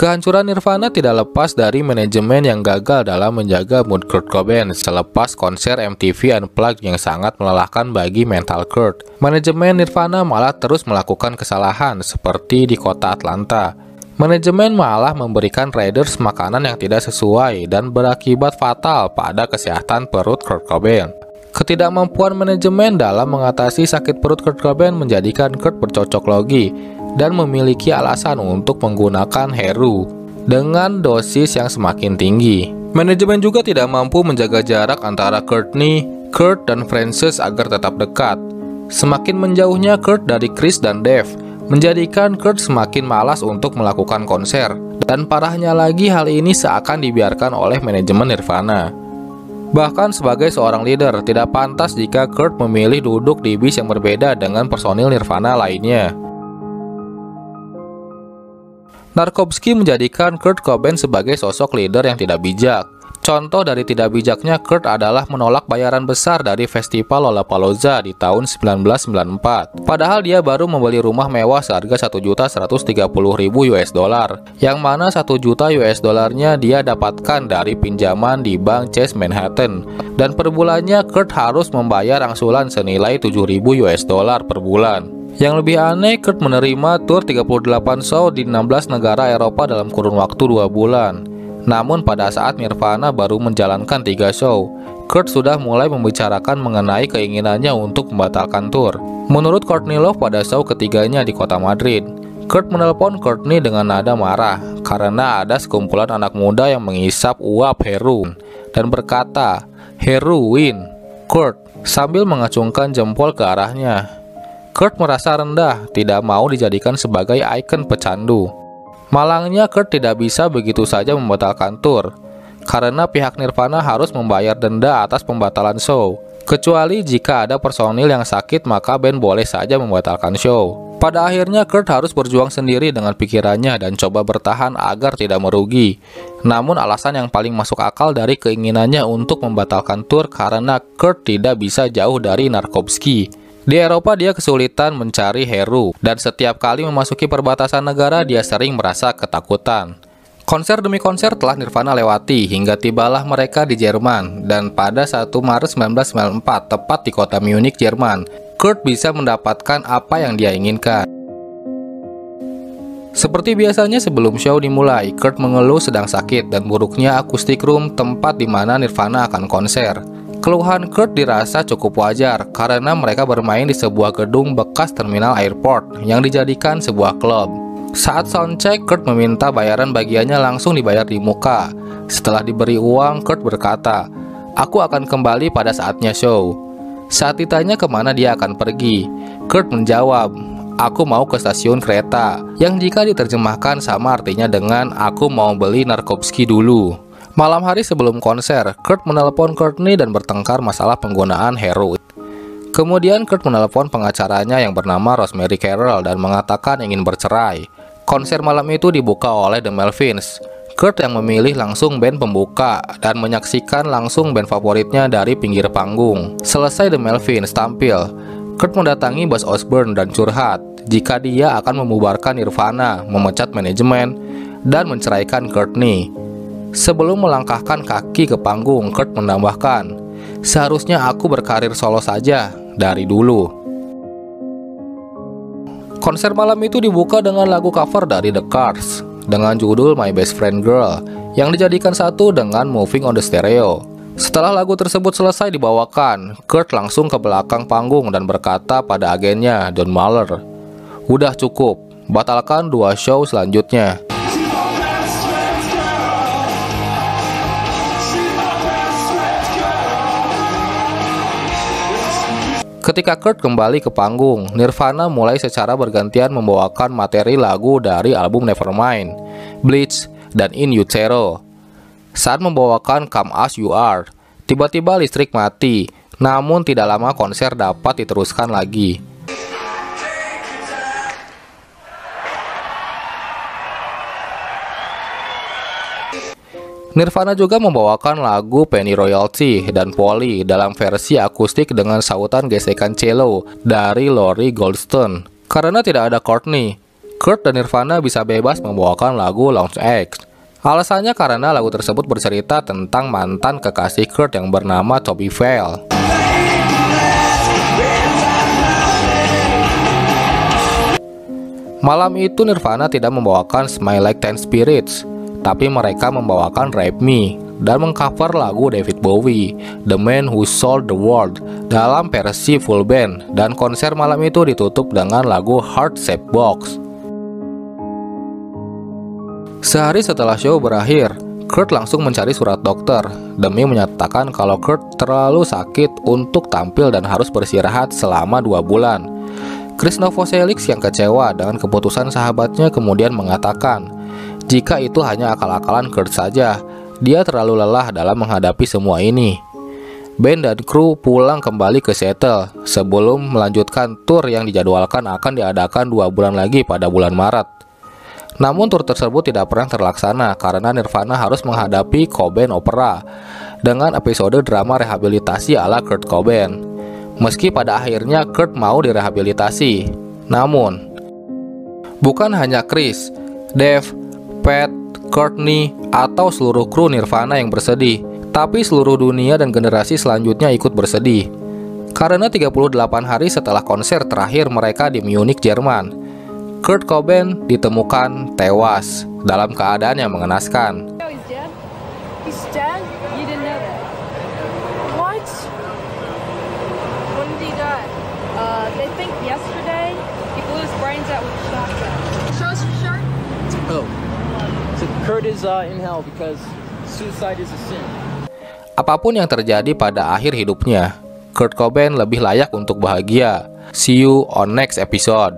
Kehancuran Nirvana tidak lepas dari manajemen yang gagal dalam menjaga mood Kurt Cobain selepas konser MTV Unplugged yang sangat melelahkan bagi mental Kurt. Manajemen Nirvana malah terus melakukan kesalahan seperti di kota Atlanta. Manajemen malah memberikan riders makanan yang tidak sesuai dan berakibat fatal pada kesehatan perut Kurt Cobain. Ketidakmampuan manajemen dalam mengatasi sakit perut Kurt Cobain menjadikan Kurt bercocok logi dan memiliki alasan untuk menggunakan heroin dengan dosis yang semakin tinggi. Manajemen juga tidak mampu menjaga jarak antara Courtney, Kurt, dan Frances agar tetap dekat. Semakin menjauhnya Kurt dari Chris dan Dave menjadikan Kurt semakin malas untuk melakukan konser, dan parahnya lagi hal ini seakan dibiarkan oleh manajemen Nirvana. Bahkan sebagai seorang leader, tidak pantas jika Kurt memilih duduk di bis yang berbeda dengan personil Nirvana lainnya. Narkowski menjadikan Kurt Cobain sebagai sosok leader yang tidak bijak. Contoh dari tidak bijaknya Kurt adalah menolak bayaran besar dari festival Lollapalooza di tahun 1994. Padahal dia baru membeli rumah mewah seharga 1.130.000 US dollar, yang mana 1 juta US dollarnya dia dapatkan dari pinjaman di Bank Chase Manhattan. Dan per bulannya Kurt harus membayar angsuran senilai 7.000 US dollar per bulan. Yang lebih aneh, Kurt menerima tur 38 show di 16 negara Eropa dalam kurun waktu 2 bulan. Namun pada saat Nirvana baru menjalankan 3 show, Kurt sudah mulai membicarakan mengenai keinginannya untuk membatalkan tur. Menurut Courtney Love pada show ketiganya di kota Madrid, Kurt menelpon Courtney dengan nada marah karena ada sekumpulan anak muda yang menghisap uap heroin dan berkata, "Heroin, Kurt," sambil mengacungkan jempol ke arahnya. Kurt merasa rendah, tidak mau dijadikan sebagai ikon pecandu. Malangnya Kurt tidak bisa begitu saja membatalkan tur, karena pihak Nirvana harus membayar denda atas pembatalan show. Kecuali jika ada personil yang sakit, maka band boleh saja membatalkan show. Pada akhirnya Kurt harus berjuang sendiri dengan pikirannya dan coba bertahan agar tidak merugi. Namun alasan yang paling masuk akal dari keinginannya untuk membatalkan tur karena Kurt tidak bisa jauh dari Narkowski. Di Eropa dia kesulitan mencari heroin, dan setiap kali memasuki perbatasan negara dia sering merasa ketakutan. Konser demi konser telah Nirvana lewati hingga tibalah mereka di Jerman, dan pada 1 Maret 1994 tepat di kota Munich, Jerman, Kurt bisa mendapatkan apa yang dia inginkan. Seperti biasanya sebelum show dimulai, Kurt mengeluh sedang sakit dan buruknya akustik room tempat di mana Nirvana akan konser. Keluhan Kurt dirasa cukup wajar karena mereka bermain di sebuah gedung bekas terminal airport yang dijadikan sebuah klub. Saat soundcheck, Kurt meminta bayaran bagiannya langsung dibayar di muka. Setelah diberi uang, Kurt berkata, "Aku akan kembali pada saatnya show." Saat ditanya kemana dia akan pergi, Kurt menjawab, "Aku mau ke stasiun kereta," yang jika diterjemahkan sama artinya dengan "aku mau beli Narkowski dulu." Malam hari sebelum konser, Kurt menelpon Courtney dan bertengkar masalah penggunaan heroin. Kemudian Kurt menelpon pengacaranya yang bernama Rosemary Carroll dan mengatakan ingin bercerai. Konser malam itu dibuka oleh The Melvins. Kurt yang memilih langsung band pembuka dan menyaksikan langsung band favoritnya dari pinggir panggung. Selesai The Melvins tampil, Kurt mendatangi Buzz Osborne dan curhat jika dia akan membubarkan Nirvana, memecat manajemen, dan menceraikan Courtney. Sebelum melangkahkan kaki ke panggung, Kurt menambahkan, "Seharusnya aku berkarir solo saja dari dulu." Konser malam itu dibuka dengan lagu cover dari The Cars dengan judul My Best Friend Girl yang dijadikan satu dengan Moving on the Stereo. Setelah lagu tersebut selesai dibawakan, Kurt langsung ke belakang panggung dan berkata pada agennya, Don Mahler, "Udah cukup, batalkan 2 show selanjutnya." Ketika Kurt kembali ke panggung, Nirvana mulai secara bergantian membawakan materi lagu dari album Nevermind, Bleach, dan In Utero. Saat membawakan Come As You Are, tiba-tiba listrik mati, namun tidak lama konser dapat diteruskan lagi. Nirvana juga membawakan lagu Penny Royalty dan Polly dalam versi akustik dengan sautan gesekan cello dari Lori Goldstein. Karena tidak ada Courtney, Kurt dan Nirvana bisa bebas membawakan lagu Lounge Act. Alasannya karena lagu tersebut bercerita tentang mantan kekasih Kurt yang bernama Toby Vale. Malam itu Nirvana tidak membawakan Smile Like Teen Spirits, tapi mereka membawakan Rape Me dan mengcover lagu David Bowie, The Man Who Sold the World, dalam versi full band, dan konser malam itu ditutup dengan lagu Heart Shaped Box. Sehari setelah show berakhir, Kurt langsung mencari surat dokter demi menyatakan kalau Kurt terlalu sakit untuk tampil dan harus beristirahat selama 2 bulan. Chris Novoselic yang kecewa dengan keputusan sahabatnya kemudian mengatakan, jika itu hanya akal-akalan Kurt saja, dia terlalu lelah dalam menghadapi semua ini. Band dan kru pulang kembali ke Seattle sebelum melanjutkan tur yang dijadwalkan akan diadakan 2 bulan lagi pada bulan Maret. Namun tur tersebut tidak pernah terlaksana karena Nirvana harus menghadapi Cobain Opera dengan episode drama rehabilitasi ala Kurt Cobain. Meski pada akhirnya Kurt mau direhabilitasi, namun bukan hanya Chris, Dave, Pat, Courtney, atau seluruh kru Nirvana yang bersedih, tapi seluruh dunia dan generasi selanjutnya ikut bersedih. Karena 38 hari setelah konser terakhir mereka di Munich, Jerman, Kurt Cobain ditemukan tewas dalam keadaan yang mengenaskan. Apapun yang terjadi pada akhir hidupnya, Kurt Cobain lebih layak untuk bahagia. See you on next episode.